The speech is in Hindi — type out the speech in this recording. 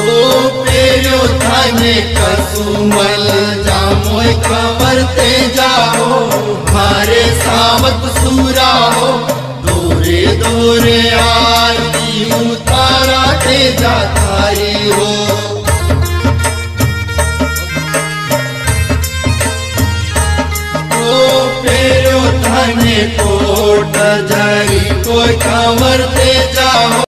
पेरो थाने कसुमल जामोय कमरते जाओ मारे सावत सूरा हो दूरे दूरे आरती उतारा ते जातारी हो। पेरो थाने कोट जारी कोई कमरते जाओ